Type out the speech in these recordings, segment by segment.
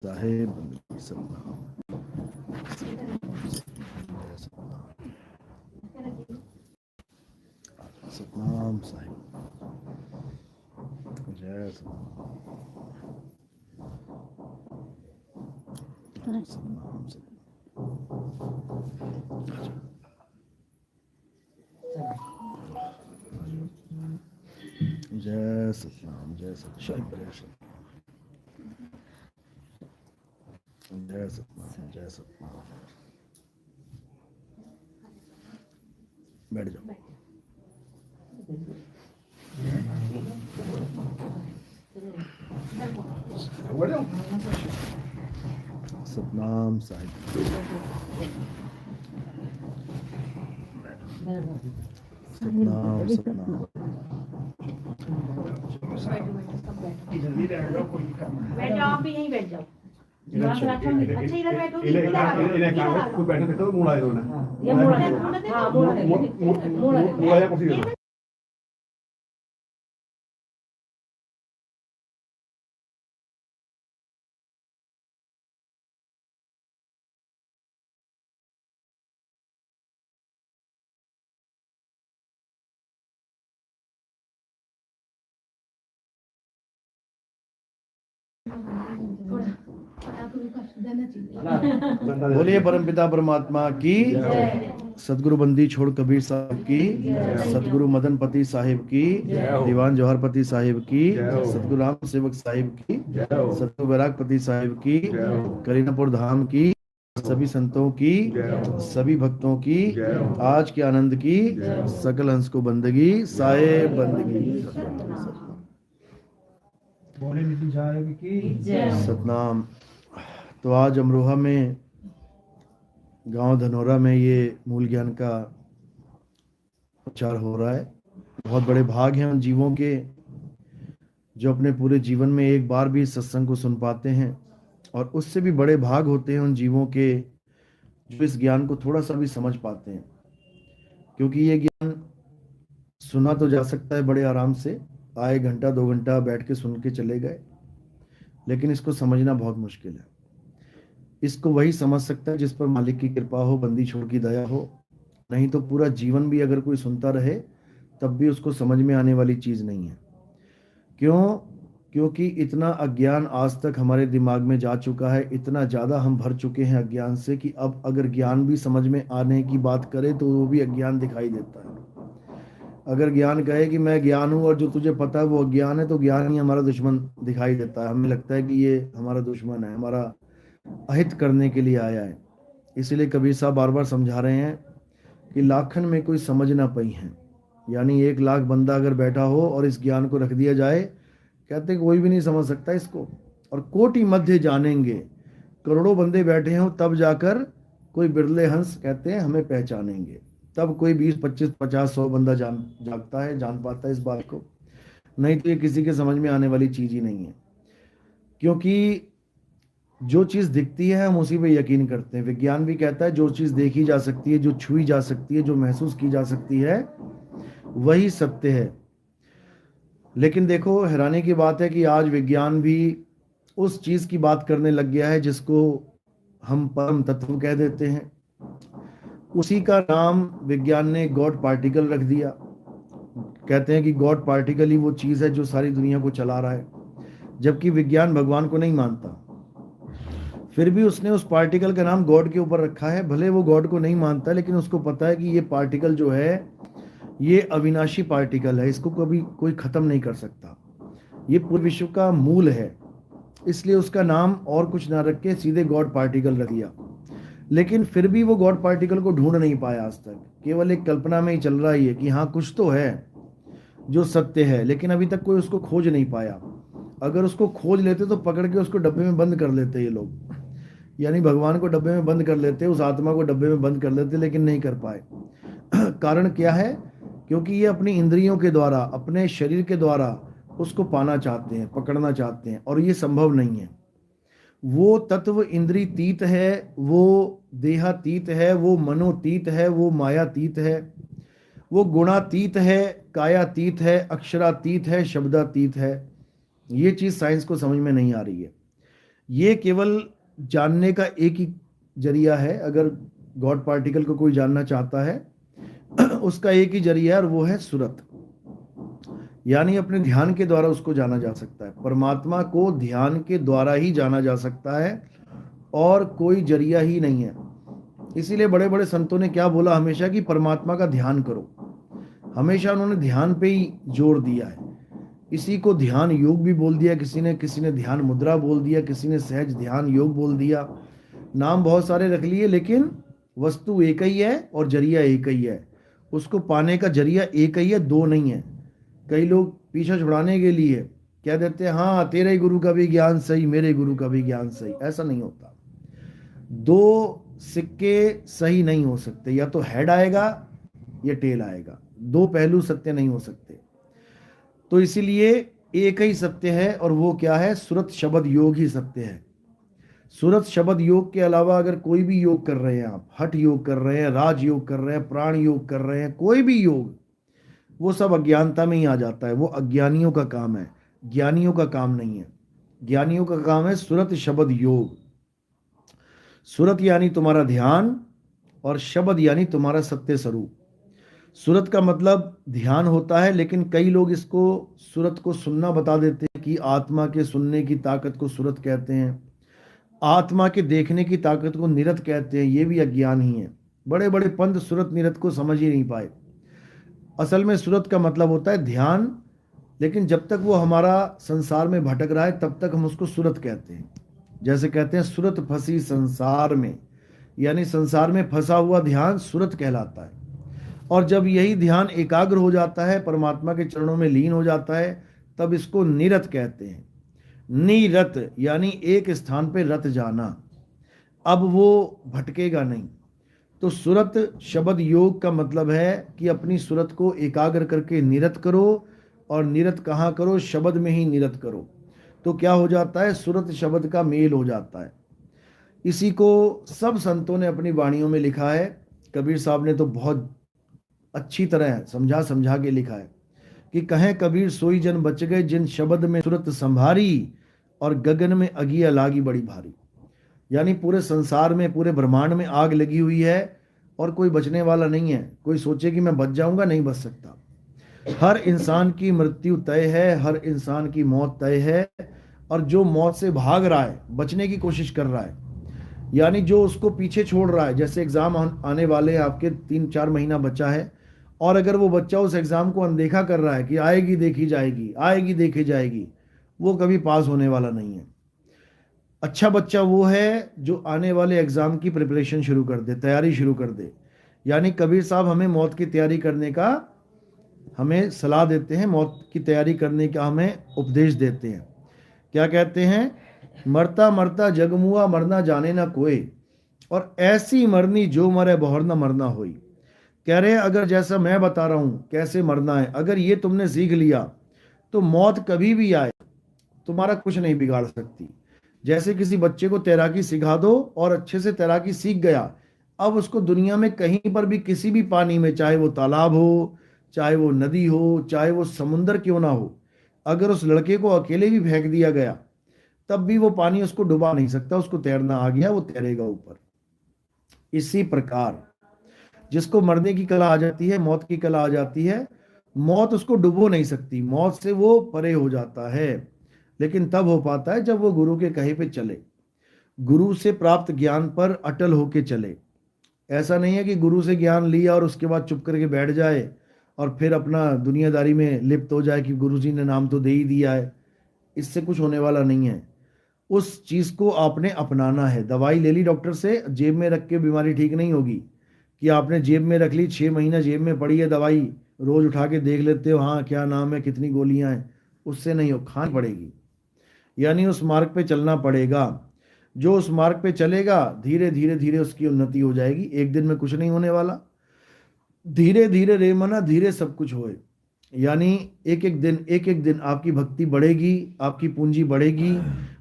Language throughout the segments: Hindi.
साहेब बंदगी सतनाम सतनाम साहिब जय सतनाम सतनाम जय सतनाम जय सतनाम जय सतनाम जय सतनाम। बैठ जाओ। सतनाम साहिब सतनाम सतनाम। बैठ जाओ, आप भी यहीं बैठ जाओ। अच्छा इधर बैठो, कोई बैठने देता तो मुड़ा इन्होंने ये मुड़ा या कुछ दे दो। बोलिए परमपिता परमात्मा की, सदगुरु बंदी छोड़ कबीर साहब की, सदगुरु मदन पति साहिब की, दीवान जौहरपति साहिब की, सदगुरु राम सेवक साहिब की, सदगुरु बैरागपति साहिब की, करीनापुर धाम की, सभी संतों की, सभी भक्तों की, आज के आनंद की, सकल हंस को बंदगी साहेब बंदगी सतनाम। तो आज अमरोहा में गांव धनौरा में ये मूल ज्ञान का प्रचार हो रहा है। बहुत बड़े भाग हैं उन जीवों के जो अपने पूरे जीवन में एक बार भी सत्संग को सुन पाते हैं, और उससे भी बड़े भाग होते हैं उन जीवों के जो इस ज्ञान को थोड़ा सा भी समझ पाते हैं। क्योंकि ये ज्ञान सुना तो जा सकता है बड़े आराम से, आए घंटा 2 घंटा बैठ के सुन के चले गए, लेकिन इसको समझना बहुत मुश्किल है। इसको वही समझ सकता है जिस पर मालिक की कृपा हो, बंदी छोड़ की दया हो। नहीं तो पूरा जीवन भी अगर कोई सुनता रहे तब भी उसको समझ में आने वाली चीज नहीं है। क्यों? क्योंकि इतना अज्ञान आज तक हमारे दिमाग में जा चुका है, इतना ज्यादा हम भर चुके हैं अज्ञान से कि अब अगर ज्ञान भी समझ में आने की बात करे तो वो भी अज्ञान दिखाई देता है। अगर ज्ञान कहे कि मैं ज्ञान हूं और जो तुझे पता है वो अज्ञान है, तो ज्ञान ही हमारा दुश्मन दिखाई देता है। हमें लगता है कि ये हमारा दुश्मन है, हमारा अहित करने के लिए आया है। इसीलिए कबीर साहब बार बार समझा रहे हैं कि लाखन में कोई समझ ना पई है, यानी 1 लाख बंदा अगर बैठा हो और इस ज्ञान को रख दिया जाए, कहते कोई भी नहीं समझ सकता इसको। और कोटि मध्य जानेंगे, करोड़ों बंदे बैठे हों तब जाकर कोई बिरले हंस कहते हैं हमें पहचानेंगे। तब कोई 20 25 50 100 बंदा जागता है, जान पाता है इस बात को। नहीं तो ये किसी के समझ में आने वाली चीज ही नहीं है। क्योंकि जो चीज दिखती है हम उसी पे यकीन करते हैं। विज्ञान भी कहता है जो चीज देखी जा सकती है, जो छुई जा सकती है, जो महसूस की जा सकती है, वही सत्य है। लेकिन देखो, हैरानी की बात है कि आज विज्ञान भी उस चीज की बात करने लग गया है जिसको हम परम तत्व कह देते हैं। उसी का नाम विज्ञान ने गॉड पार्टिकल रख दिया। कहते हैं कि गॉड पार्टिकल ही वो चीज है जो सारी दुनिया को चला रहा है, जबकि विज्ञान भगवान को नहीं मानता। फिर भी उसने उस पार्टिकल का नाम गॉड के ऊपर रखा है। भले वो गॉड को नहीं मानता, लेकिन उसको पता है कि ये पार्टिकल जो है ये अविनाशी पार्टिकल है, इसको कभी कोई खत्म नहीं कर सकता, ये पूरे विश्व का मूल है। इसलिए उसका नाम और कुछ ना रख के सीधे गॉड पार्टिकल रख दिया। लेकिन फिर भी वो गॉड पार्टिकल को ढूंढ नहीं पाया आज तक। केवल एक कल्पना में ही चल रहा है कि हाँ कुछ तो है जो सत्य है, लेकिन अभी तक कोई उसको खोज नहीं पाया। अगर उसको खोज लेते तो पकड़ के उसको डब्बे में बंद कर लेते ये लोग, यानी भगवान को डब्बे में बंद कर लेते, उस आत्मा को डब्बे में बंद कर लेते, लेकिन नहीं कर पाए। कारण क्या है? क्योंकि ये अपनी इंद्रियों के द्वारा, अपने शरीर के द्वारा उसको पाना चाहते हैं, पकड़ना चाहते हैं, और ये संभव नहीं है। वो तत्व इंद्रियतीत है, वो देहातीत है, वो मनोतीत है, वो मायातीत है, वो गुणातीत है, कायातीत है, अक्षरातीत है, शब्दातीत है। ये चीज साइंस को समझ में नहीं आ रही है। ये केवल जानने का एक ही जरिया है। अगर गॉड पार्टिकल को कोई जानना चाहता है उसका एक ही जरिया है और वो है सुरत, यानी अपने ध्यान के द्वारा उसको जाना जा सकता है। परमात्मा को ध्यान के द्वारा ही जाना जा सकता है और कोई जरिया ही नहीं है। इसीलिए बड़े बड़े संतों ने क्या बोला हमेशा कि परमात्मा का ध्यान करो, हमेशा उन्होंने ध्यान पे ही जोर दिया है। इसी को ध्यान योग भी बोल दिया किसी ने ध्यान मुद्रा बोल दिया, किसी ने सहज ध्यान योग बोल दिया, नाम बहुत सारे रख लिए, लेकिन वस्तु एक ही है और जरिया एक ही है। उसको पाने का जरिया एक ही है, दो नहीं है। कई लोग पीछा छुड़ाने के लिए कह देते हैं हाँ तेरे गुरु का भी ज्ञान सही, मेरे गुरु का भी ज्ञान सही। ऐसा नहीं होता, दो सिक्के सही नहीं हो सकते, या तो हेड आएगा या टेल आएगा, दो पहलू सत्य नहीं हो सकते। तो इसीलिए एक ही सत्य है और वो क्या है, सुरत शब्द योग ही सत्य है। सुरत शब्द योग के अलावा अगर कोई भी योग कर रहे हैं आप, हठ योग कर रहे हैं, राज योग कर रहे हैं, प्राण योग कर रहे हैं, कोई भी योग, वो सब अज्ञानता में ही आ जाता है। वो अज्ञानियों का काम है, ज्ञानियों का काम नहीं है। ज्ञानियों का काम है सुरत शब्द योग। सुरत यानी तुम्हारा ध्यान और शब्द यानी तुम्हारा सत्य स्वरूप। सुरत का मतलब ध्यान होता है, लेकिन कई लोग इसको सुरत को सुनना बता देते हैं कि आत्मा के सुनने की ताकत को सुरत कहते हैं, आत्मा के देखने की ताकत को निरत कहते हैं। ये भी अज्ञान ही है। बड़े बड़े पंथ सुरत निरत को समझ ही नहीं पाए। असल में सुरत का मतलब होता है ध्यान, लेकिन जब तक वो हमारा संसार में भटक रहा है तब तक हम उसको सुरत कहते हैं। जैसे कहते हैं सुरत फंसी संसार में, यानी संसार में फंसा हुआ ध्यान सुरत कहलाता है। और जब यही ध्यान एकाग्र हो जाता है, परमात्मा के चरणों में लीन हो जाता है, तब इसको निरत कहते हैं। निरत यानी एक स्थान पे रत जाना, अब वो भटकेगा नहीं। तो सुरत शब्द योग का मतलब है कि अपनी सुरत को एकाग्र करके निरत करो, और निरत कहाँ करो, शब्द में ही निरत करो। तो क्या हो जाता है, सुरत शब्द का मेल हो जाता है। इसी को सब संतों ने अपनी वाणियों में लिखा है। कबीर साहब ने तो बहुत अच्छी तरह समझा समझा के लिखा है कि कहें कबीर सोई जन बच गए, जिन शब्द में सुरत संभारी और गगन में अगिया लागी बड़ी भारी। यानी पूरे संसार में, पूरे ब्रह्मांड में आग लगी हुई है और कोई बचने वाला नहीं है। कोई सोचे कि मैं बच जाऊंगा, नहीं बच सकता। हर इंसान की मृत्यु तय है, हर इंसान की मौत तय है। और जो मौत से भाग रहा है, बचने की कोशिश कर रहा है, यानी जो उसको पीछे छोड़ रहा है, जैसे एग्जाम आने वाले हैं आपके, 3-4 महीना बचा है, और अगर वो बच्चा उस एग्जाम को अनदेखा कर रहा है कि आएगी देखी जाएगी, आएगी देखी जाएगी, वो कभी पास होने वाला नहीं है। अच्छा बच्चा वो है जो आने वाले एग्जाम की प्रिपरेशन शुरू कर दे, तैयारी शुरू कर दे। यानी कबीर साहब हमें मौत की तैयारी करने का हमें सलाह देते हैं, मौत की तैयारी करने का हमें उपदेश देते हैं। क्या कहते हैं, मरता मरता जगमुआ मरना जाने ना कोई, और ऐसी मरनी जो मरे बहुर ना मरना होई। कह रहे हैं अगर जैसा मैं बता रहा हूं कैसे मरना है, अगर ये तुमने सीख लिया तो मौत कभी भी आए तुम्हारा कुछ नहीं बिगाड़ सकती। जैसे किसी बच्चे को तैराकी सिखा दो और अच्छे से तैराकी सीख गया, अब उसको दुनिया में कहीं पर भी किसी भी पानी में, चाहे वो तालाब हो, चाहे वो नदी हो, चाहे वो समुंदर क्यों ना हो, अगर उस लड़के को अकेले भी फेंक दिया गया तब भी वो पानी उसको डुबा नहीं सकता। उसको तैरना आ गया, वो तैरेगा ऊपर। इसी प्रकार जिसको मरने की कला आ जाती है, मौत की कला आ जाती है, मौत उसको डुबो नहीं सकती, मौत से वो परे हो जाता है। लेकिन तब हो पाता है जब वो गुरु के कहे पे चले, गुरु से प्राप्त ज्ञान पर अटल होके चले। ऐसा नहीं है कि गुरु से ज्ञान लिया और उसके बाद चुप करके बैठ जाए और फिर अपना दुनियादारी में लिप्त हो जाए कि गुरु जी ने नाम तो दे ही दिया है। इससे कुछ होने वाला नहीं है। उस चीज को आपने अपनाना है। दवाई ले ली डॉक्टर से, जेब में रख के बीमारी ठीक नहीं होगी। कि आपने जेब में रख ली, 6 महीना जेब में पड़ी है दवाई, रोज उठा के देख लेते हो, हाँ क्या नाम है, कितनी गोलियां हैं, उससे नहीं हो, खानी पड़ेगी। यानी उस मार्ग पे चलना पड़ेगा। जो उस मार्ग पे चलेगा, धीरे धीरे धीरे उसकी उन्नति हो जाएगी। एक दिन में कुछ नहीं होने वाला। धीरे धीरे रे मना धीरे सब कुछ होए। यानी एक एक दिन आपकी भक्ति बढ़ेगी, आपकी पूंजी बढ़ेगी।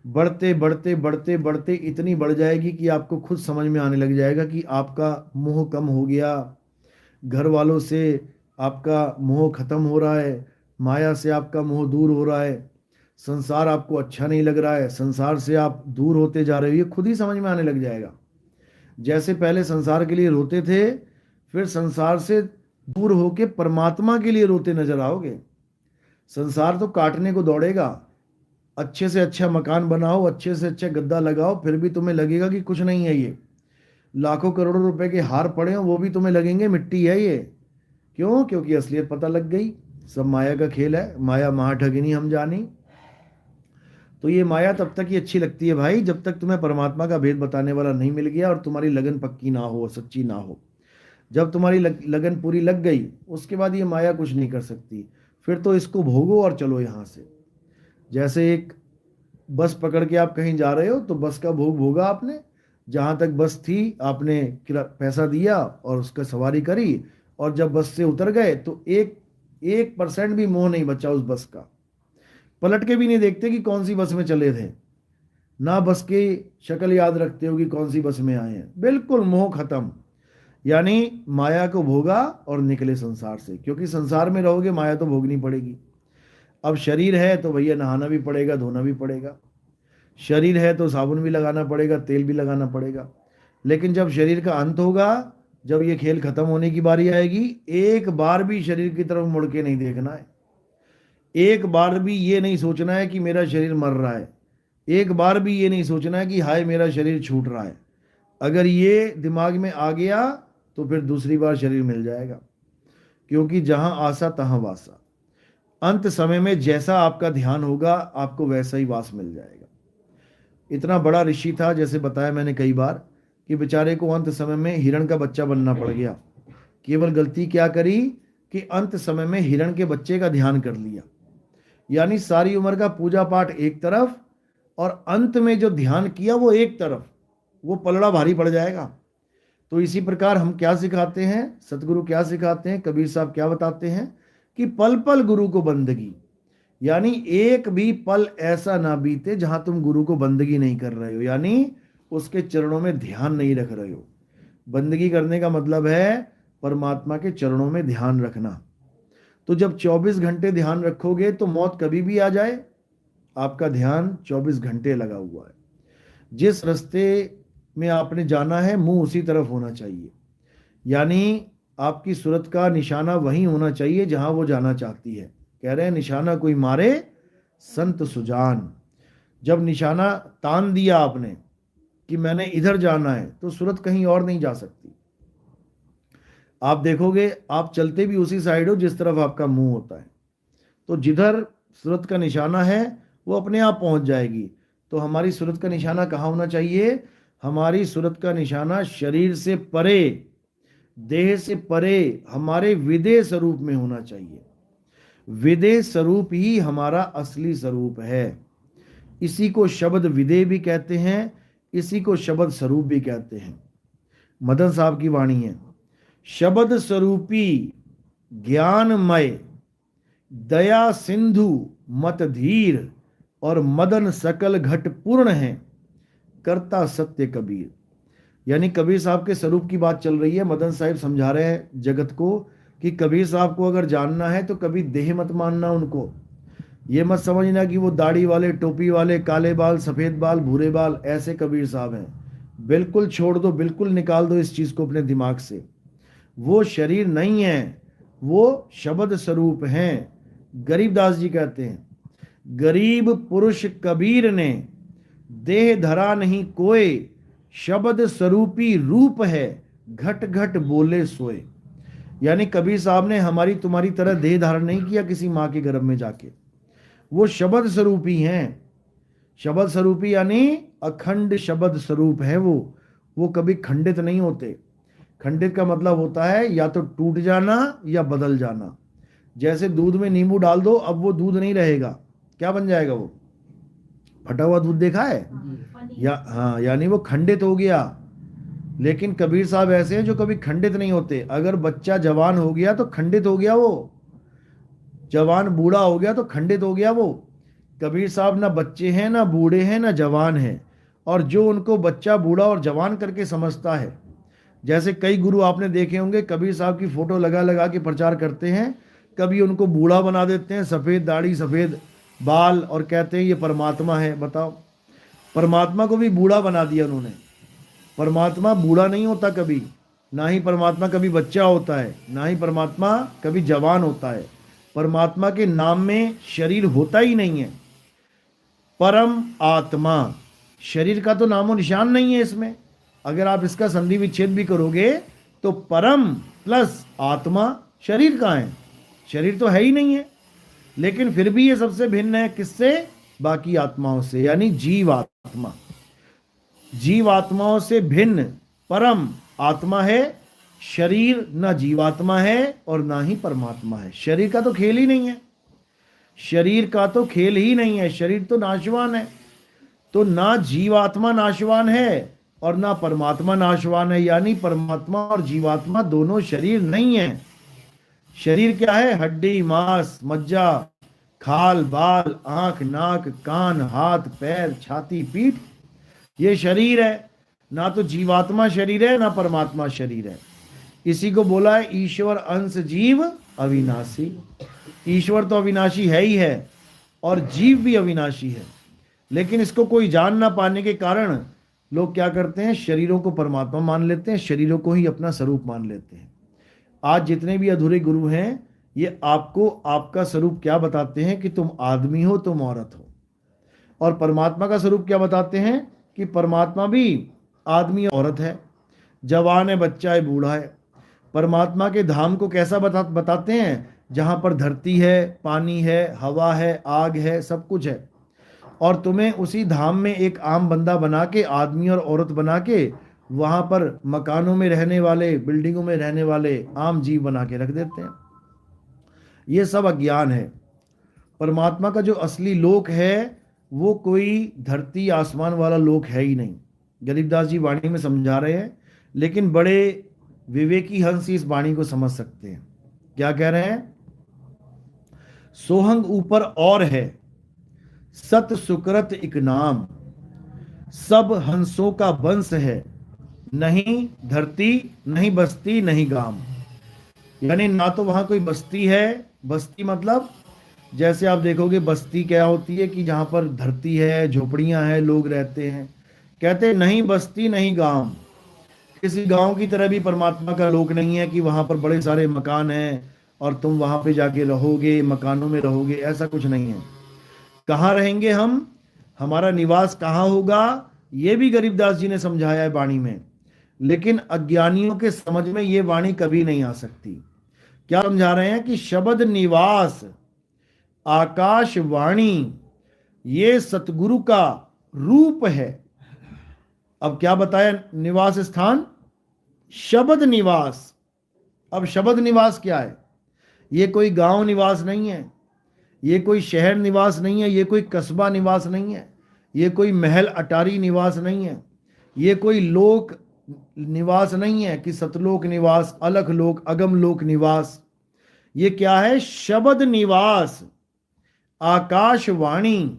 बढ़ते बढ़ते बढ़ते बढ़ते इतनी बढ़ जाएगी कि आपको खुद समझ में आने लग जाएगा कि आपका मोह कम हो गया, घर वालों से आपका मोह खत्म हो रहा है, माया से आपका मोह दूर हो रहा है, संसार आपको अच्छा नहीं लग रहा है, संसार से आप दूर होते जा रहे हो, ये खुद ही समझ में आने लग जाएगा। जैसे पहले संसार के लिए रोते थे, फिर संसार से दूर होके परमात्मा के लिए रोते नजर आओगे। संसार तो काटने को दौड़ेगा, अच्छे से अच्छा मकान बनाओ, अच्छे से अच्छा गद्दा लगाओ, फिर भी तुम्हें लगेगा कि कुछ नहीं है ये। लाखों करोड़ों रुपए के हार पड़े हो, वो भी तुम्हें लगेंगे मिट्टी है ये। क्यों? क्योंकि असलियत पता लग गई, सब माया का खेल है, माया महाठगिनी हम जानी। तो ये माया तब तक ही अच्छी लगती है भाई, जब तक तुम्हें परमात्मा का भेद बताने वाला नहीं मिल गया और तुम्हारी लगन पक्की ना हो, सच्ची ना हो। जब तुम्हारी लगन पूरी लग गई, उसके बाद ये माया कुछ नहीं कर सकती। फिर तो इसको भोगो और चलो यहाँ से। जैसे एक बस पकड़ के आप कहीं जा रहे हो, तो बस का भोग भोगा आपने, जहाँ तक बस थी आपने पैसा दिया और उसका सवारी करी, और जब बस से उतर गए तो 1% भी मोह नहीं बचा उस बस का। पलट के भी नहीं देखते कि कौन सी बस में चले थे, ना बस की शक्ल याद रखते हो कि कौन सी बस में आए हैं, बिल्कुल मोह खत्म। यानी माया को भोगा और निकले संसार से, क्योंकि संसार में रहोगे माया तो भोगनी पड़ेगी। अब शरीर है तो भैया नहाना भी पड़ेगा, धोना भी पड़ेगा। शरीर है तो साबुन भी लगाना पड़ेगा, तेल भी लगाना पड़ेगा। लेकिन जब शरीर का अंत होगा, जब ये खेल खत्म होने की बारी आएगी, एक बार भी शरीर की तरफ मुड़ के नहीं देखना है। एक बार भी ये नहीं सोचना है कि मेरा शरीर मर रहा है। एक बार भी ये नहीं सोचना है कि हाय मेरा शरीर छूट रहा है। अगर ये दिमाग में आ गया तो फिर दूसरी बार शरीर मिल जाएगा, क्योंकि जहां आशा तहां वासा। अंत समय में जैसा आपका ध्यान होगा, आपको वैसा ही वास मिल जाएगा। इतना बड़ा ऋषि था, जैसे बताया मैंने कई बार, कि बेचारे को अंत समय में हिरण का बच्चा बनना पड़ गया। केवल गलती क्या करी कि अंत समय में हिरण के बच्चे का ध्यान कर लिया। यानी सारी उम्र का पूजा पाठ एक तरफ, और अंत में जो ध्यान किया वो एक तरफ, वो पलड़ा भारी पड़ जाएगा। तो इसी प्रकार हम क्या सिखाते हैं, सतगुरु क्या सिखाते हैं, कबीर साहब क्या बताते हैं कि पल पल गुरु को बंदगी। यानी एक भी पल ऐसा ना बीते जहां तुम गुरु को बंदगी नहीं कर रहे हो, यानी उसके चरणों में ध्यान नहीं रख रहे हो। बंदगी करने का मतलब है परमात्मा के चरणों में ध्यान रखना। तो जब 24 घंटे ध्यान रखोगे तो मौत कभी भी आ जाए, आपका ध्यान 24 घंटे लगा हुआ है। जिस रास्ते में आपने जाना है, मुंह उसी तरफ होना चाहिए। यानी आपकी सूरत का निशाना वहीं होना चाहिए जहां वो जाना चाहती है। कह रहे हैं निशाना कोई मारे संत सुजान। जब निशाना तान दिया आपने कि मैंने इधर जाना है, तो सूरत कहीं और नहीं जा सकती। आप देखोगे आप चलते भी उसी साइड हो जिस तरफ आपका मुंह होता है। तो जिधर सूरत का निशाना है वो अपने आप पहुंच जाएगी। तो हमारी सूरत का निशाना कहाँ होना चाहिए? हमारी सूरत का निशाना शरीर से परे, देह से परे, हमारे विदेह स्वरूप में होना चाहिए। विदेह स्वरूप ही हमारा असली स्वरूप है। इसी को शब्द विदेह भी कहते हैं, इसी को शब्द स्वरूप भी कहते हैं। मदन साहब की वाणी है, शब्द स्वरूपी ज्ञानमय दया सिंधु मत धीर, और मदन सकल घट पूर्ण है करता सत्य कबीर। यानी कबीर साहब के स्वरूप की बात चल रही है। मदन साहब समझा रहे हैं जगत को कि कबीर साहब को अगर जानना है तो कभी देह मत मानना उनको। ये मत समझना कि वो दाढ़ी वाले, टोपी वाले, काले बाल, सफेद बाल, भूरे बाल, ऐसे कबीर साहब हैं। बिल्कुल छोड़ दो, बिल्कुल निकाल दो इस चीज को अपने दिमाग से। वो शरीर नहीं है, वो शब्द स्वरूप हैं। गरीबदास जी कहते हैं, गरीब पुरुष कबीर ने देह धरा नहीं कोय, शब्द स्वरूपी रूप है घट घट बोले सोए। यानी कबीर साहब ने हमारी तुम्हारी तरह देह धारण नहीं किया किसी माँ के गर्भ में जाके। वो शब्द स्वरूपी हैं। शब्द स्वरूपी यानी अखंड शब्द स्वरूप है वो कभी खंडित नहीं होते। खंडित का मतलब होता है या तो टूट जाना या बदल जाना। जैसे दूध में नींबू डाल दो, अब वो दूध नहीं रहेगा, क्या बन जाएगा? वो फटा हुआ दूध देखा है हाँ, यानी वो खंडित हो गया। लेकिन कबीर साहब ऐसे हैं जो कभी खंडित नहीं होते। अगर बच्चा जवान हो गया तो खंडित हो गया, वो जवान बूढ़ा हो गया तो खंडित हो गया वो। कबीर साहब ना बच्चे हैं, ना बूढ़े हैं, ना जवान हैं। और जो उनको बच्चा, बूढ़ा और जवान करके समझता है, जैसे कई गुरु आपने देखे होंगे कबीर साहब की फोटो लगा लगा के प्रचार करते हैं, कभी उनको बूढ़ा बना देते हैं, सफेद दाढ़ी, सफेद बाल और कहते हैं ये परमात्मा है। बताओ, परमात्मा को भी बूढ़ा बना दिया उन्होंने। परमात्मा बूढ़ा नहीं होता कभी, ना ही परमात्मा कभी बच्चा होता है, ना ही परमात्मा कभी जवान होता है। परमात्मा के नाम में शरीर होता ही नहीं है। परम आत्मा, शरीर का तो नामो निशान नहीं है इसमें। अगर आप इसका संधि विच्छेद भी करोगे तो परम प्लस आत्मा, शरीर कहाँ है? शरीर तो है ही नहीं है। लेकिन फिर भी ये सबसे भिन्न है, किससे? बाकी आत्माओं से, यानी जीवात्मा। जीवात्माओं से भिन्न परम आत्मा है। शरीर ना जीवात्मा है और ना ही परमात्मा है। शरीर का तो खेल ही नहीं है, शरीर का तो खेल ही नहीं है। शरीर तो नाशवान है। तो ना जीवात्मा नाशवान है और ना परमात्मा नाशवान है, यानी परमात्मा और जीवात्मा दोनों शरीर नहीं है। शरीर क्या है? हड्डी, मांस, मज्जा, खाल, बाल, आंख, नाक, कान, हाथ, पैर, छाती, पीठ, ये शरीर है। ना तो जीवात्मा शरीर है ना परमात्मा शरीर है। इसी को बोला है ईश्वर अंश जीव अविनाशी। ईश्वर तो अविनाशी है ही है और जीव भी अविनाशी है। लेकिन इसको कोई जान ना पाने के कारण लोग क्या करते हैं? शरीरों को परमात्मा मान लेते हैं, शरीरों को ही अपना स्वरूप मान लेते हैं। आज जितने भी अधूरे गुरु हैं, ये आपको आपका स्वरूप क्या बताते हैं? कि तुम आदमी हो, तुम औरत हो। और परमात्मा का स्वरूप क्या बताते हैं? कि परमात्मा भी आदमी औरत है, जवान है, बच्चा है, बूढ़ा है। परमात्मा के धाम को कैसा बताते हैं? जहां पर धरती है, पानी है, हवा है, आग है, सब कुछ है। और तुम्हें उसी धाम में एक आम बंदा बना के, आदमी और औरत बना के, वहां पर मकानों में रहने वाले, बिल्डिंगों में रहने वाले आम जीव बना के रख देते हैं। ये सब अज्ञान है। परमात्मा का जो असली लोक है वो कोई धरती आसमान वाला लोक है ही नहीं। गरीबदास जी वाणी में समझा रहे हैं, लेकिन बड़े विवेकी हंस इस वाणी को समझ सकते हैं। क्या कह रहे हैं? सोहंग ऊपर और है, सत सुकृत इक नाम, सब हंसों का वंश है, नहीं धरती नहीं बस्ती नहीं गाम। यानी ना तो वहां कोई बस्ती है। बस्ती मतलब जैसे आप देखोगे बस्ती क्या होती है कि जहां पर धरती है, झोपड़ियां हैं, लोग रहते हैं। कहते नहीं बस्ती नहीं गांव। किसी गांव की तरह भी परमात्मा का लोक नहीं है कि वहां पर बड़े सारे मकान हैं और तुम वहां पे जाके रहोगे, मकानों में रहोगे, ऐसा कुछ नहीं है। कहाँ रहेंगे हम? हमारा निवास कहाँ होगा? ये भी गरीबदास जी ने समझाया है वाणी में। लेकिन अज्ञानियों के समझ में ये वाणी कभी नहीं आ सकती। क्या समझा रहे हैं? कि शब्द निवास आकाशवाणी ये सतगुरु का रूप है। अब क्या बताया? निवास स्थान शब्द निवास। अब शब्द निवास क्या है? ये कोई गांव निवास नहीं है, ये कोई शहर निवास नहीं है, ये कोई कस्बा निवास नहीं है, ये कोई महल अटारी निवास नहीं है, ये कोई लोक निवास नहीं है कि सतलोक निवास, अलख लोक, अगम लोक निवास। ये क्या है? शब्द निवास आकाशवाणी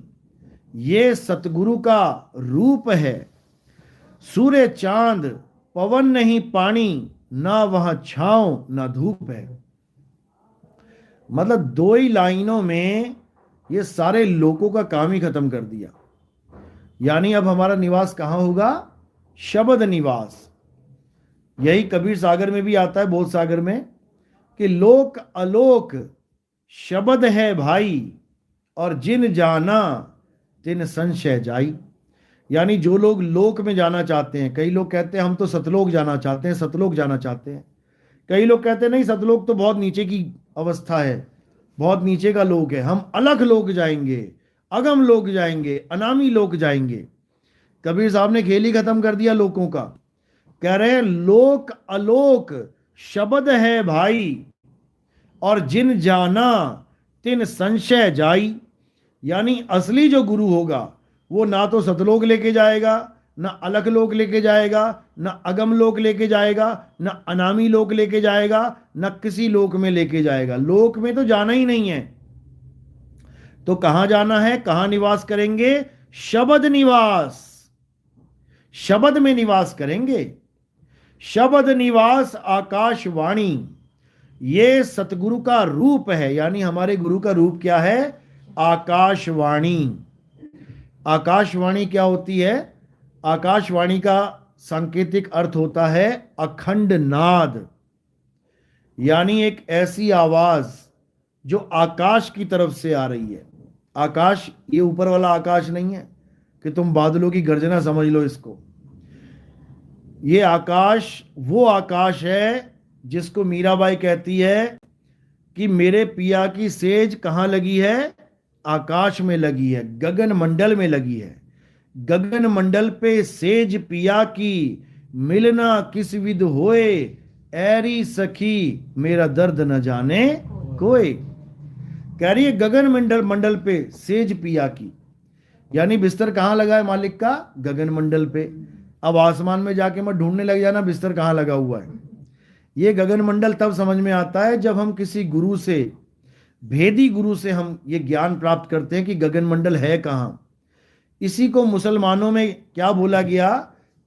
ये सतगुरु का रूप है। सूर्य चांद पवन नहीं पानी, ना वहां छांव ना धूप है। मतलब दो ही लाइनों में ये सारे लोकों का काम ही खत्म कर दिया। यानी अब हमारा निवास कहां होगा? शब्द निवास। यही कबीर सागर में भी आता है, बोध सागर में, कि लोक अलोक शब्द है भाई, और जिन जाना तिन संशय जाई। यानी जो लोग लोक में जाना चाहते हैं, कई लोग कहते हैं हम तो सतलोक जाना चाहते हैं, सतलोक जाना चाहते हैं। कई लोग कहते हैं नहीं, सतलोक तो बहुत नीचे की अवस्था है, बहुत नीचे का लोक है, हम अलग लोक जाएंगे, अगम लोक जाएंगे, अनामी लोक जाएंगे। कबीर साहब ने खेल ही खत्म कर दिया लोकों का। कह रहे हैं लोक अलोक शब्द है भाई, और जिन जाना तिन संशय जाई। यानी असली जो गुरु होगा वो ना तो सतलोक लेके जाएगा, ना अलग लोक लेके जाएगा, ना अगम लोक लेके जाएगा, ना अनामी लोक लेके जाएगा, ना किसी लोक में लेके जाएगा। लोक में तो जाना ही नहीं है। तो कहां जाना है? कहां निवास करेंगे? शब्द निवास। शब्द में निवास करेंगे। शब्द निवास आकाशवाणी ये सतगुरु का रूप है। यानी हमारे गुरु का रूप क्या है? आकाशवाणी। आकाशवाणी क्या होती है? आकाशवाणी का सांकेतिक अर्थ होता है अखंड नाद, यानी एक ऐसी आवाज जो आकाश की तरफ से आ रही है। आकाश ये ऊपर वाला आकाश नहीं है कि तुम बादलों की गर्जना समझ लो इसको। ये आकाश वो आकाश है जिसको मीराबाई कहती है कि मेरे पिया की सेज कहाँ लगी है? आकाश में लगी है, गगन मंडल में लगी है। गगन मंडल पे सेज पिया की, मिलना किस विध होए, ऐरी सखी मेरा दर्द न जाने कोई। कह रही है गगन मंडल पे सेज पिया की, यानी बिस्तर कहाँ लगा है मालिक का? गगन मंडल पे। अब आसमान में जाके मत ढूंढने लग जाना बिस्तर कहाँ लगा हुआ है। ये गगन मंडल तब समझ में आता है जब हम किसी गुरु से, भेदी गुरु से हम ये ज्ञान प्राप्त करते हैं कि गगन मंडल है कहाँ। इसी को मुसलमानों में क्या बोला गया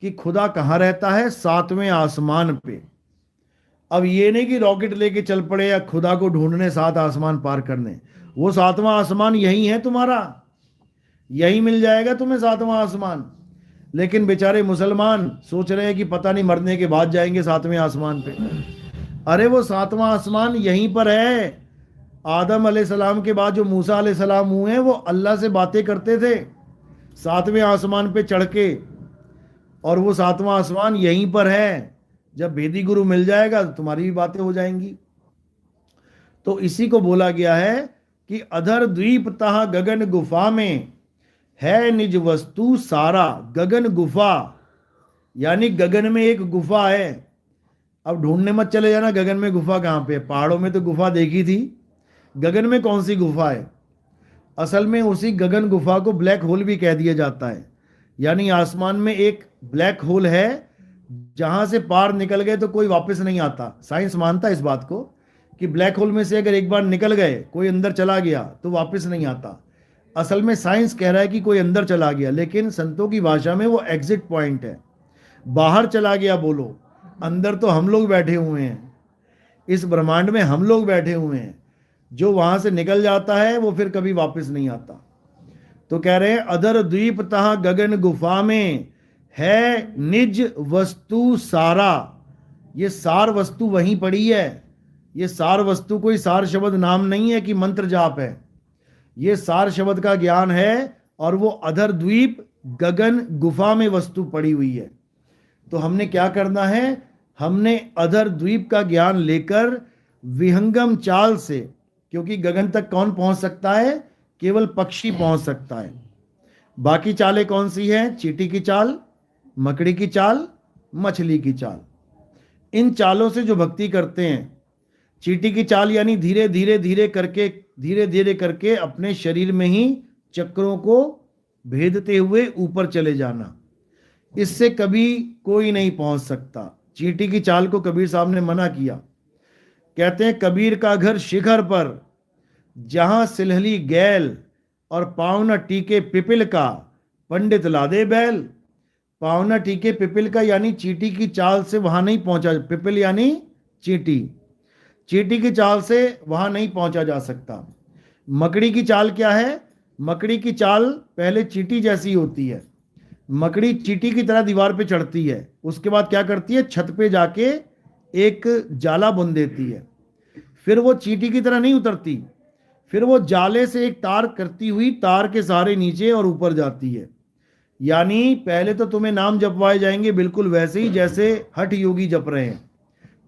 कि खुदा कहाँ रहता है? 7वें आसमान पे। अब ये नहीं कि रॉकेट लेके चल पड़े या खुदा को ढूंढने 7 आसमान पार करने। वो 7वां आसमान यही है तुम्हारा, यही मिल जाएगा तुम्हें 7वां आसमान। लेकिन बेचारे मुसलमान सोच रहे हैं कि पता नहीं मरने के बाद जाएंगे 7वें आसमान पे। अरे वो 7वां आसमान यहीं पर है। आदम अलैहिस्सलाम के बाद जो मूसा अलैहिस्सलाम हुए हैं वो अल्लाह से बातें करते थे 7वें आसमान पे चढ़ के, और वो 7वां आसमान यहीं पर है। जब भेदी गुरु मिल जाएगा तो तुम्हारी भी बातें हो जाएंगी। तो इसी को बोला गया है कि अधर द्वीप तहा गगन गुफा में है निज वस्तु सारा। गगन गुफा यानी गगन में एक गुफा है। अब ढूंढने मत चले जाना गगन में गुफा कहाँ पे। पहाड़ों में तो गुफा देखी थी, गगन में कौन सी गुफा है? असल में उसी गगन गुफा को ब्लैक होल भी कह दिया जाता है। यानी आसमान में एक ब्लैक होल है जहां से पार निकल गए तो कोई वापस नहीं आता। साइंस मानता है इस बात को कि ब्लैक होल में से अगर एक बार निकल गए, कोई अंदर चला गया तो वापस नहीं आता। असल में साइंस कह रहा है कि कोई अंदर चला गया, लेकिन संतों की भाषा में वो एग्जिट पॉइंट है। बाहर चला गया बोलो, अंदर तो हम लोग बैठे हुए हैं, इस ब्रह्मांड में हम लोग बैठे हुए हैं। जो वहां से निकल जाता है वो फिर कभी वापस नहीं आता। तो कह रहे हैं अधर द्वीप तहा गगन गुफा में है निज वस्तु सारा। ये सार वस्तु वहीं पड़ी है। ये सार वस्तु कोई सार शब्द नाम नहीं है कि मंत्र जाप है। ये सार शब्द का ज्ञान है और वो अधर द्वीप गगन गुफा में वस्तु पड़ी हुई है। तो हमने क्या करना है? हमने अधर द्वीप का ज्ञान लेकर विहंगम चाल से, क्योंकि गगन तक कौन पहुंच सकता है? केवल पक्षी पहुंच सकता है। बाकी चालें कौन सी हैं? चींटी की चाल, मकड़ी की चाल, मछली की चाल। इन चालों से जो भक्ति करते हैं, चींटी की चाल यानी धीरे धीरे करके अपने शरीर में ही चक्रों को भेदते हुए ऊपर चले जाना, इससे कभी कोई नहीं पहुंच सकता। चींटी की चाल को कबीर साहब ने मना किया। कहते हैं कबीर का घर शिखर पर, जहां सिलहली गैल और पावना टीके पिपिल का, पंडित लादे बैल। पावना टीके पिपिल का यानी चींटी की चाल से वहां नहीं पहुंचा। पिपिल यानी चींटी, चींटी की चाल से वहां नहीं पहुंचा जा सकता। मकड़ी की चाल क्या है? मकड़ी की चाल पहले चींटी जैसी होती है। मकड़ी चींटी की तरह दीवार पे चढ़ती है, उसके बाद क्या करती है? छत पे जाके एक जाला बुन देती है। फिर वो चींटी की तरह नहीं उतरती, फिर वो जाले से एक तार करती हुई तार के सहारे नीचे और ऊपर जाती है। यानी पहले तो तुम्हें नाम जपवाए जाएंगे बिल्कुल वैसे ही जैसे हठ योगी जप रहे हैं,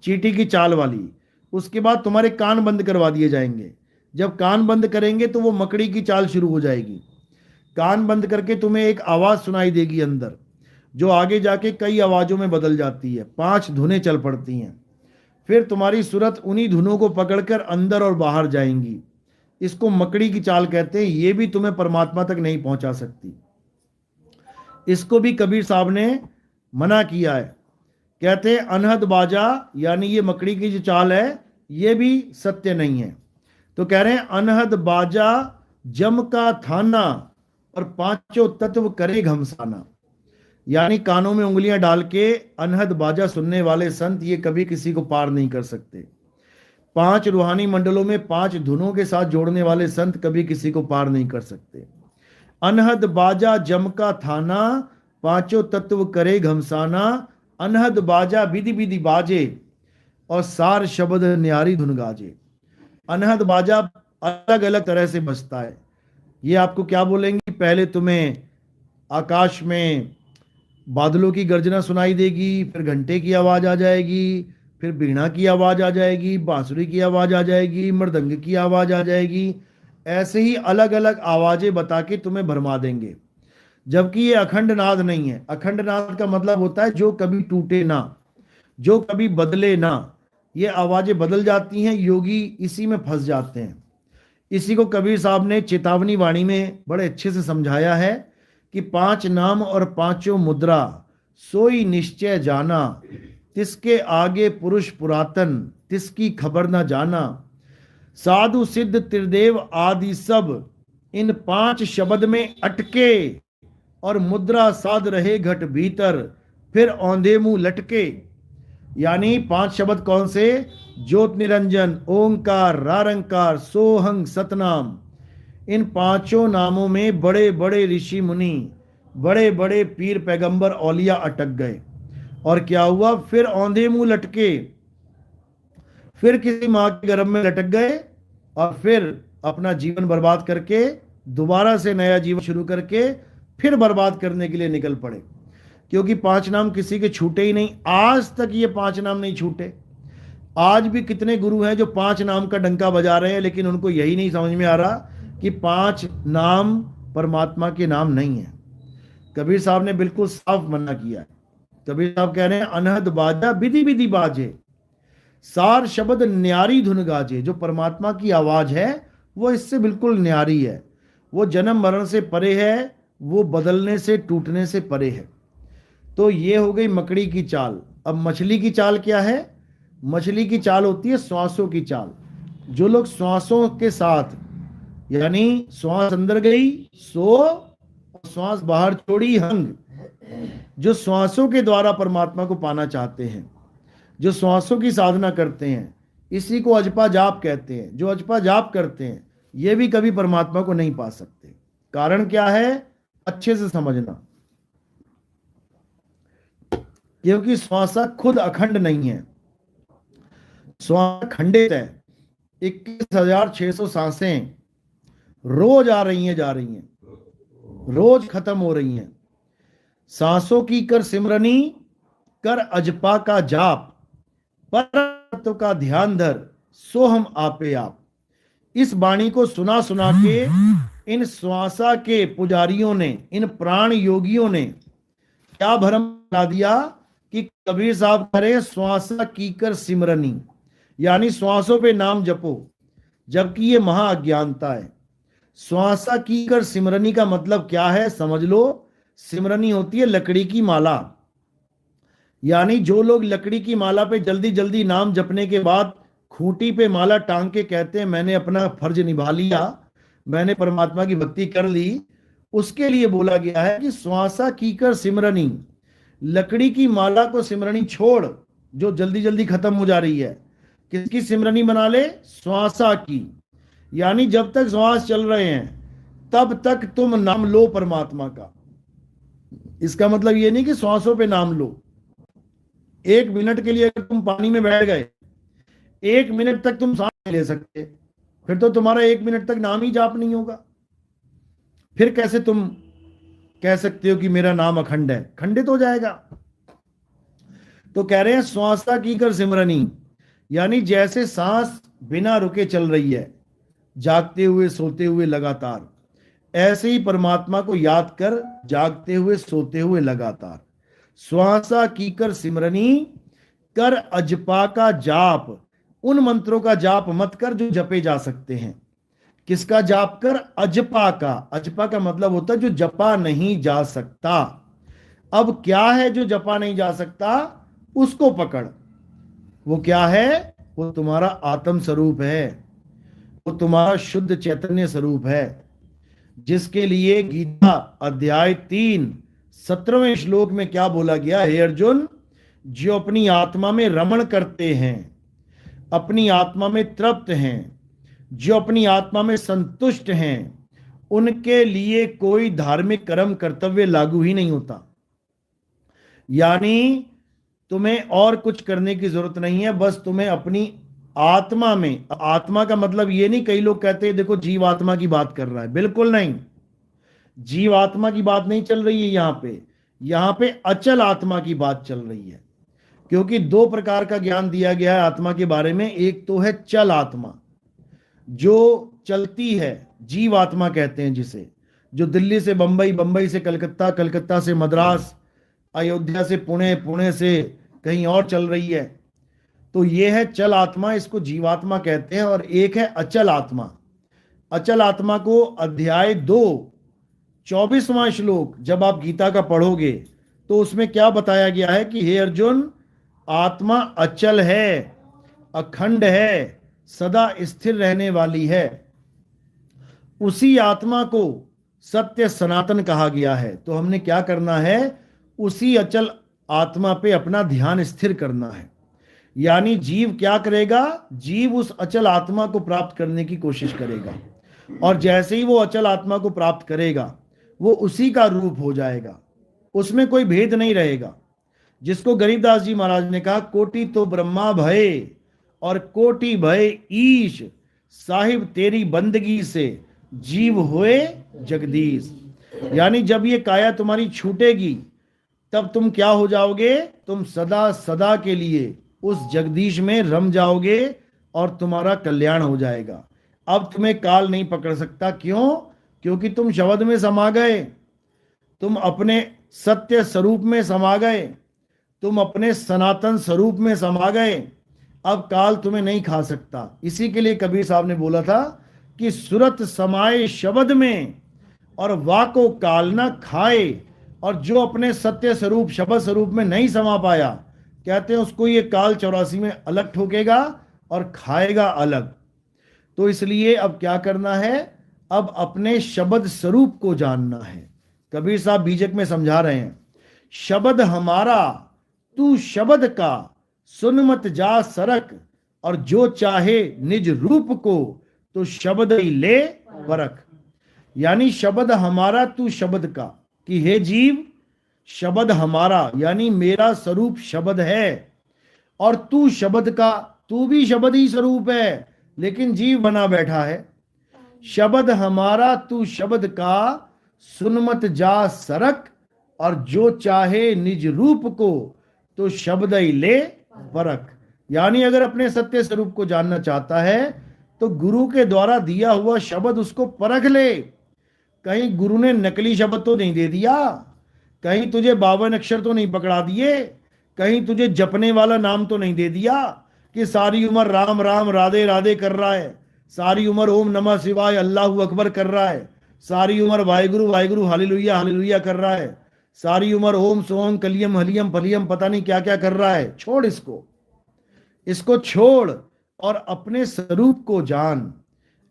चींटी की चाल वाली। उसके बाद तुम्हारे कान बंद करवा दिए जाएंगे। जब कान बंद करेंगे तो वो मकड़ी की चाल शुरू हो जाएगी। कान बंद करके तुम्हें एक आवाज सुनाई देगी अंदर, जो आगे जाके कई आवाजों में बदल जाती है। 5 धुनें चल पड़ती हैं। फिर तुम्हारी सूरत उन्हीं धुनों को पकड़कर अंदर और बाहर जाएंगी। इसको मकड़ी की चाल कहते हैं। ये भी तुम्हें परमात्मा तक नहीं पहुंचा सकती। इसको भी कबीर साहब ने मना किया है। कहते हैं अनहद बाजा, यानी ये मकड़ी की जो चाल है ये भी सत्य नहीं है। तो कह रहे हैं अनहद बाजा जम का थाना और 5 तत्व करे घमसाना। यानी कानों में उंगलियां डाल के अनहद बाजा सुनने वाले संत ये कभी किसी को पार नहीं कर सकते। 5 रूहानी मंडलों में 5 धुनों के साथ जोड़ने वाले संत कभी किसी को पार नहीं कर सकते। अनहद बाजा जम का थाना, पांचों तत्व करे घमसाना। अनहद बाजा विधि विधि बाजे, और सार शब्द न्यारी धुन गाजे। अनहद बाजा अलग अलग तरह से बजता है। ये आपको क्या बोलेंगे, पहले तुम्हें आकाश में बादलों की गर्जना सुनाई देगी, फिर घंटे की आवाज आ जाएगी, फिर बीणा की आवाज आ जाएगी, बांसुरी की आवाज आ जाएगी, मृदंग की आवाज आ जाएगी। ऐसे ही अलग अलग आवाजें बता के तुम्हें भरमा देंगे, जबकि ये अखंड नाद नहीं है। अखंड नाद का मतलब होता है जो कभी टूटे ना, जो कभी बदले ना। ये आवाजें बदल जाती हैं, योगी इसी में फंस जाते हैं। इसी को कबीर साहब ने चेतावनी वाणी में बड़े अच्छे से समझाया है कि 5 नाम और 5 मुद्रा, सोई निश्चय जाना, तिसके आगे पुरुष पुरातन, तिसकी खबर ना जाना। साधु सिद्ध त्रिदेव आदि सब इन 5 शब्द में अटके, और मुद्रा साध रहे घट भीतर, फिर औंधे मुंह लटके। यानी 5 शब्द कौन से, ज्योत निरंजन, ओंकार, रारंकार, सोहंग, सतनाम। इन 5 नामों में बड़े बड़े ऋषि मुनि, बड़े बड़े पीर पैगंबर औलिया अटक गए। और क्या हुआ, फिर औंधे मुंह लटके, फिर किसी मां के गर्भ में लटक गए, और फिर अपना जीवन बर्बाद करके दोबारा से नया जीवन शुरू करके फिर बर्बाद करने के लिए निकल पड़े। क्योंकि 5 नाम किसी के छूटे ही नहीं। आज तक ये 5 नाम नहीं छूटे। आज भी कितने गुरु हैं जो 5 नाम का डंका बजा रहे हैं, लेकिन उनको यही नहीं समझ में आ रहा कि 5 नाम परमात्मा के नाम नहीं है। कबीर साहब ने बिल्कुल साफ मना किया है। कबीर साहब कह रहे हैं अनहद बाजा विधि विधि बाजे, सार शब्द न्यारी धुन गाजे। जो परमात्मा की आवाज है वो इससे बिल्कुल न्यारी है, वो जन्म मरण से परे है, वो बदलने से टूटने से परे है। तो ये हो गई मकड़ी की चाल। अब मछली की चाल क्या है, मछली की चाल होती है श्वासों की चाल। जो लोग श्वासों के साथ, यानी श्वास अंदर गई सो, श्वास बाहर छोड़ी हंग, जो श्वासों के द्वारा परमात्मा को पाना चाहते हैं, जो श्वासों की साधना करते हैं, इसी को अजपा जाप कहते हैं। जो अजपा जाप करते हैं ये भी कभी परमात्मा को नहीं पा सकते। कारण क्या है, अच्छे से समझना, क्योंकि श्वासा खुद अखंड नहीं है, श्वास खंडित है। 21,600 सांसें रोज आ रही हैं, जा रही हैं, रोज खत्म हो रही हैं। सांसों की कर सिमरनी, कर अजपा का जाप, परतत्व का ध्यान धर, सो हम आपे आप। इस वाणी को सुना सुना के इन श्वासा के पुजारियों ने, इन प्राण योगियों ने क्या भ्रम ला दिया कि कबीर साहब करें श्वासा की कर सिमरनी, यानी श्वासों पे नाम जपो, जबकि ये महा अज्ञानता है। श्वासा की कर सिमरनी का मतलब क्या है समझ लो। सिमरनी होती है लकड़ी की माला, यानी जो लोग लकड़ी की माला पे जल्दी जल्दी नाम जपने के बाद खूंटी पे माला टांग के कहते हैं मैंने अपना फर्ज निभा लिया, मैंने परमात्मा की भक्ति कर ली, उसके लिए बोला गया है कि श्वासा की कर सिमरनी। लकड़ी की माला को सिमरनी छोड़, जो जल्दी जल्दी खत्म हो जा रही है, किसकी सिमरनी बना ले, श्वासा की। यानी जब तक श्वास चल रहे हैं तब तक तुम नाम लो परमात्मा का। इसका मतलब ये नहीं कि श्वासों पे नाम लो। 1 मिनट के लिए अगर तुम पानी में बैठ गए, 1 मिनट तक तुम सांस नहीं ले सकते, फिर तो तुम्हारा 1 मिनट तक नाम ही जाप नहीं होगा। फिर कैसे तुम कह सकते हो कि मेरा नाम अखंड है, खंडित हो जाएगा। तो कह रहे हैं श्वासा की कर सिमरनी, यानी जैसे सांस बिना रुके चल रही है, जागते हुए सोते हुए लगातार, ऐसे ही परमात्मा को याद कर जागते हुए सोते हुए लगातार। श्वासा की कर सिमरनी, कर अजपा का जाप। उन मंत्रों का जाप मत कर जो जपे जा सकते हैं। किसका जाप कर, अजपा का। अजपा का मतलब होता है जो जपा नहीं जा सकता। अब क्या है जो जपा नहीं जा सकता, उसको पकड़। वो क्या है, वो तुम्हारा आत्म स्वरूप है, वो तुम्हारा शुद्ध चैतन्य स्वरूप है, जिसके लिए गीता अध्याय 3 17वें श्लोक में क्या बोला गया, हे अर्जुन, जो अपनी आत्मा में रमण करते हैं, अपनी आत्मा में तृप्त हैं, जो अपनी आत्मा में संतुष्ट हैं, उनके लिए कोई धार्मिक कर्म कर्तव्य लागू ही नहीं होता। यानी तुम्हें और कुछ करने की जरूरत नहीं है, बस तुम्हें अपनी आत्मा में, आत्मा का मतलब ये नहीं, कई लोग कहते हैं देखो जीव आत्मा की बात कर रहा है, बिल्कुल नहीं, जीव आत्मा की बात नहीं चल रही है यहां पे अचल आत्मा की बात चल रही है। क्योंकि दो प्रकार का ज्ञान दिया गया है आत्मा के बारे में। एक तो है चल आत्मा, जो चलती है, जीव आत्मा कहते हैं जिसे, जो दिल्ली से बंबई, बंबई से कलकत्ता, कलकत्ता से मद्रास, अयोध्या से पुणे, पुणे से कहीं और चल रही है, तो ये है चल आत्मा, इसको जीवात्मा कहते हैं। और एक है अचल आत्मा। अचल आत्मा को अध्याय 2 24वां श्लोक जब आप गीता का पढ़ोगे तो उसमें क्या बताया गया है कि हे अर्जुन, आत्मा अचल है, अखंड है, सदा स्थिर रहने वाली है। उसी आत्मा को सत्य सनातन कहा गया है। तो हमने क्या करना है, उसी अचल आत्मा पे अपना ध्यान स्थिर करना है। यानी जीव क्या करेगा, जीव उस अचल आत्मा को प्राप्त करने की कोशिश करेगा, और जैसे ही वो अचल आत्मा को प्राप्त करेगा वो उसी का रूप हो जाएगा, उसमें कोई भेद नहीं रहेगा। जिसको गरीबदास जी महाराज ने कहा, कोटि तो ब्रह्मा भय और कोटि भय ईश, साहिब तेरी बंदगी से जीव होए जगदीश। यानी जब ये काया तुम्हारी छूटेगी तब तुम क्या हो जाओगे, तुम सदा सदा के लिए उस जगदीश में रम जाओगे और तुम्हारा कल्याण हो जाएगा। अब तुम्हें काल नहीं पकड़ सकता। क्यों? क्योंकि तुम शब्द में समा गए, तुम अपने सत्य स्वरूप में समा गए, तुम अपने सनातन स्वरूप में समा गए। अब काल तुम्हें नहीं खा सकता। इसी के लिए कबीर साहब ने बोला था कि सुरत समाये शब्द में और वाको काल ना खाए। और जो अपने सत्य स्वरूप, शब्द स्वरूप में नहीं समा पाया, कहते हैं उसको ये काल 84 में अलग ठोकेगा और खाएगा अलग। तो इसलिए अब क्या करना है, अब अपने शब्द स्वरूप को जानना है। कबीर साहब बीजक में समझा रहे हैं, शब्द हमारा तू शब्द का, सुन मत जा सरक, और जो चाहे निज रूप को तो शब्द ही ले परख। यानी शब्द हमारा तू शब्द का, कि हे जीव शब्द हमारा, यानी मेरा स्वरूप शब्द है, और तू शब्द का, तू भी शब्द ही स्वरूप है लेकिन जीव बना बैठा है। शब्द हमारा तू शब्द का, सुन मत जा सरक, और जो चाहे निज रूप को तो शब्द ही ले परख। यानी अगर अपने सत्य स्वरूप को जानना चाहता है तो गुरु के द्वारा दिया हुआ शब्द उसको परख ले। कहीं गुरु ने नकली शब्द तो नहीं दे दिया, कहीं तुझे 52 अक्षर तो नहीं पकड़ा दिए, कहीं तुझे जपने वाला नाम तो नहीं दे दिया कि सारी उम्र राम राम राधे राधे कर रहा है, सारी उम्र ओम नमः शिवाय अल्लाहू अकबर कर रहा है, सारी उम्र वाहिगुरु वाहिगुरु हालेलुया हालेलुया कर रहा है, सारी उम्र ओम सोम कलियम हलियम फलियम पता नहीं क्या क्या कर रहा है। छोड़ इसको छोड़ और अपने स्वरूप को जान,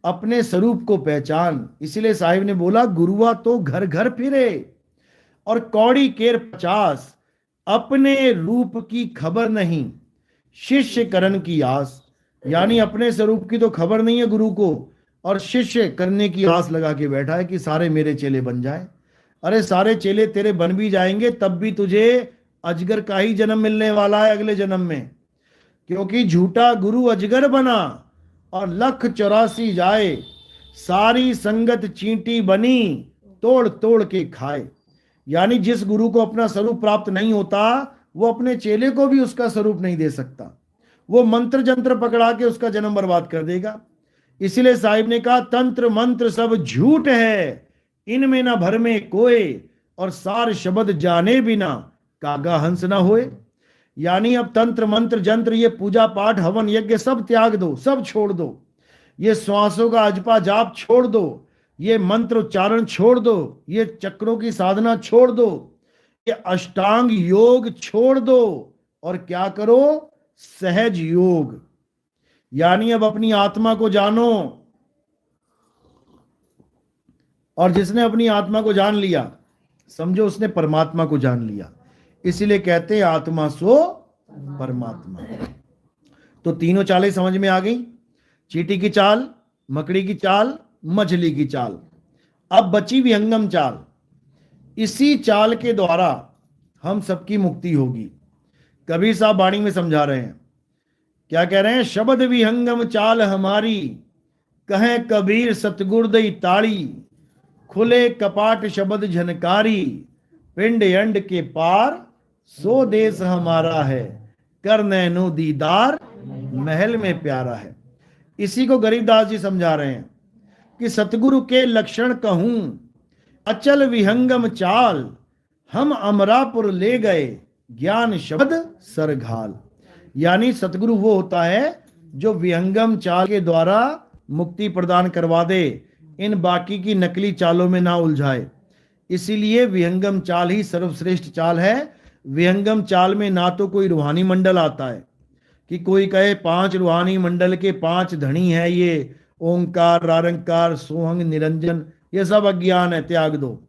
अपने स्वरूप को पहचान। इसलिए साहिब ने बोला, गुरुआ तो घर घर फिरे और कौड़ी केर 50, अपने रूप की खबर नहीं शिष्य करण की आस। यानी अपने स्वरूप की तो खबर नहीं है गुरु को, और शिष्य करने की आस लगा के बैठा है कि सारे मेरे चेले बन जाए। अरे सारे चेले तेरे बन भी जाएंगे तब भी तुझे अजगर का ही जन्म मिलने वाला है अगले जन्म में, क्योंकि झूठा गुरु अजगर बना और 184 जाए, सारी संगत चींटी बनी तोड़ तोड़ के खाए। यानी जिस गुरु को अपना स्वरूप प्राप्त नहीं होता वो अपने चेले को भी उसका स्वरूप नहीं दे सकता, वो मंत्र जंत्र पकड़ा के उसका जन्म बर्बाद कर देगा। इसीलिए साहिब ने कहा, तंत्र मंत्र सब झूठ है, इनमें ना भर में कोई, और सार शब्द जाने बिना कागा हंस ना होए। यानी अब तंत्र मंत्र जंत्र, ये पूजा पाठ हवन यज्ञ सब त्याग दो, सब छोड़ दो, ये श्वासों का अजपा जाप छोड़ दो, ये मंत्र उच्चारण छोड़ दो, ये चक्रों की साधना छोड़ दो, ये अष्टांग योग छोड़ दो, और क्या करो, सहज योग। यानी अब अपनी आत्मा को जानो, और जिसने अपनी आत्मा को जान लिया समझो उसने परमात्मा को जान लिया। इसीलिए कहते हैं आत्मा सो परमात्मा। तो तीनों चालें समझ में आ गई, चींटी की चाल, मकड़ी की चाल, मछली की चाल। अब बची विहंगम चाल। इसी चाल के द्वारा हम सबकी मुक्ति होगी। कबीर साहब वाणी में समझा रहे हैं, क्या कह रहे हैं? शब्द विहंगम चाल हमारी, कहें कबीर सतगुरुदई ताड़ी, खुले कपाट शब्द झनकारी, पिंड अंड के पार सो देश हमारा है, कर नैनो दीदार महल में प्यारा है। इसी को गरीबदास जी समझा रहे हैं कि सतगुरु के लक्षण कहूं, अचल विहंगम चाल, हम अमरापुर ले गए, ज्ञान शब्द सरघाल। यानी सतगुरु वो होता है जो विहंगम चाल के द्वारा मुक्ति प्रदान करवा दे, इन बाकी की नकली चालों में ना उलझाए। इसीलिए विहंगम चाल ही सर्वश्रेष्ठ चाल है। विहंगम चाल में ना तो कोई रूहानी मंडल आता है कि कोई कहे 5 रूहानी मंडल के 5 धनी है, ये ओंकार, रारंकार, सोहंग, निरंजन, ये सब अज्ञान है, त्याग दो।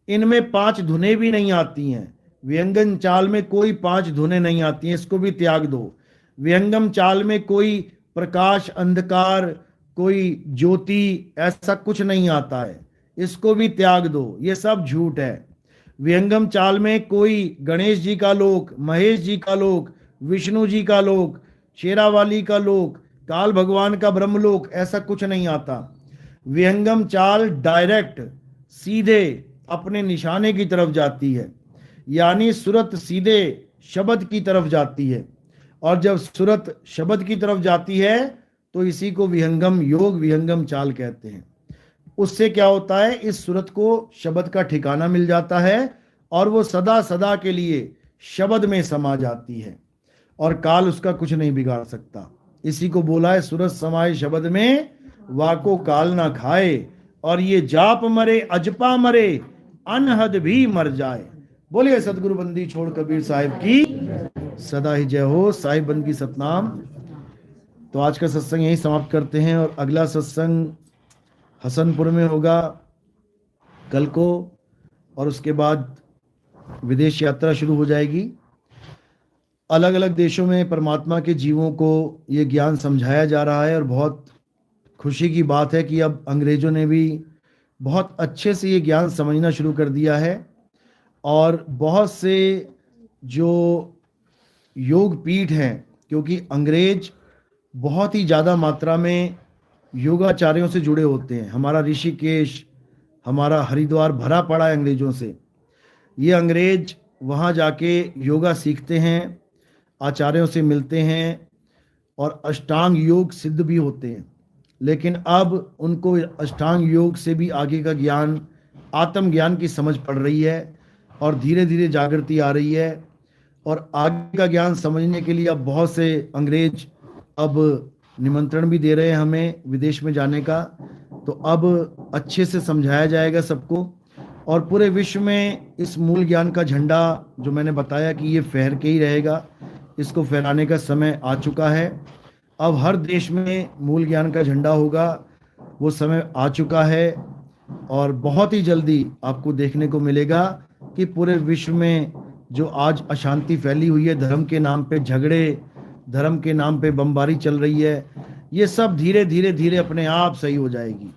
इनमें 5 धुनें भी नहीं आती हैं। विहंगम चाल में कोई 5 धुनें नहीं आती हैं, इसको भी त्याग दो। विहंगम चाल में कोई प्रकाश, अंधकार, कोई ज्योति, ऐसा कुछ नहीं आता है, इसको भी त्याग दो, ये सब झूठ है। विहंगम चाल में कोई गणेश जी का लोक, महेश जी का लोक, विष्णु जी का लोक, शेरावाली का लोक, काल भगवान का ब्रह्मलोक, ऐसा कुछ नहीं आता। विहंगम चाल डायरेक्ट सीधे अपने निशाने की तरफ जाती है, यानी सूरत सीधे शब्द की तरफ जाती है। और जब सूरत शब्द की तरफ जाती है तो इसी को विहंगम योग, विहंगम चाल कहते हैं। उससे क्या होता है? इस सूरत को शब्द का ठिकाना मिल जाता है और वो सदा सदा के लिए शब्द में समा जाती है और काल उसका कुछ नहीं बिगाड़ सकता। इसी को बोला है, सूरत समाये शब्द में, वाको काल ना खाए, और ये जाप मरे अजपा मरे, अनहद भी मर जाए। बोलिए सतगुरु बंदी छोड़ कबीर साहिब की सदा ही जय हो। साहिब बंद की सतनाम। तो आज का सत्संग यही समाप्त करते हैं और अगला सत्संग हसनपुर में होगा कल को, और उसके बाद विदेश यात्रा शुरू हो जाएगी। अलग अलग देशों में परमात्मा के जीवों को ये ज्ञान समझाया जा रहा है और बहुत खुशी की बात है कि अब अंग्रेजों ने भी बहुत अच्छे से ये ज्ञान समझना शुरू कर दिया है और बहुत से जो योग पीठ हैं, क्योंकि अंग्रेज बहुत ही ज़्यादा मात्रा में योगाचार्यों से जुड़े होते हैं। हमारा ऋषिकेश, हमारा हरिद्वार भरा पड़ा है अंग्रेजों से। ये अंग्रेज वहाँ जाके योगा सीखते हैं, आचार्यों से मिलते हैं और अष्टांग योग सिद्ध भी होते हैं। लेकिन अब उनको अष्टांग योग से भी आगे का ज्ञान, आत्मज्ञान की समझ पड़ रही है और धीरे धीरे जागृति आ रही है। और आगे का ज्ञान समझने के लिए अब बहुत से अंग्रेज अब निमंत्रण भी दे रहे हैं हमें विदेश में जाने का। तो अब अच्छे से समझाया जाएगा सबको और पूरे विश्व में इस मूल ज्ञान का झंडा, जो मैंने बताया कि ये फहर के ही रहेगा, इसको फहराने का समय आ चुका है। अब हर देश में मूल ज्ञान का झंडा होगा, वो समय आ चुका है और बहुत ही जल्दी आपको देखने को मिलेगा कि पूरे विश्व में जो आज अशांति फैली हुई है, धर्म के नाम पे झगड़े, धर्म के नाम पे बमबारी चल रही है, ये सब धीरे धीरे धीरे अपने आप सही हो जाएगी।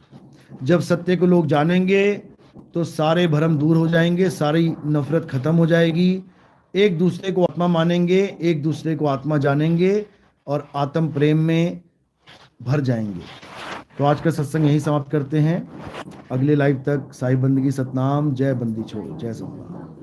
जब सत्य को लोग जानेंगे तो सारे भ्रम दूर हो जाएंगे, सारी नफरत खत्म हो जाएगी, एक दूसरे को आत्मा मानेंगे, एक दूसरे को आत्मा जानेंगे और आत्म प्रेम में भर जाएंगे। तो आज का सत्संग यहीं समाप्त करते हैं। अगले लाइव तक साहिब बंदगी सतनाम। जय बंदी छोड़ो, जय सतनाम।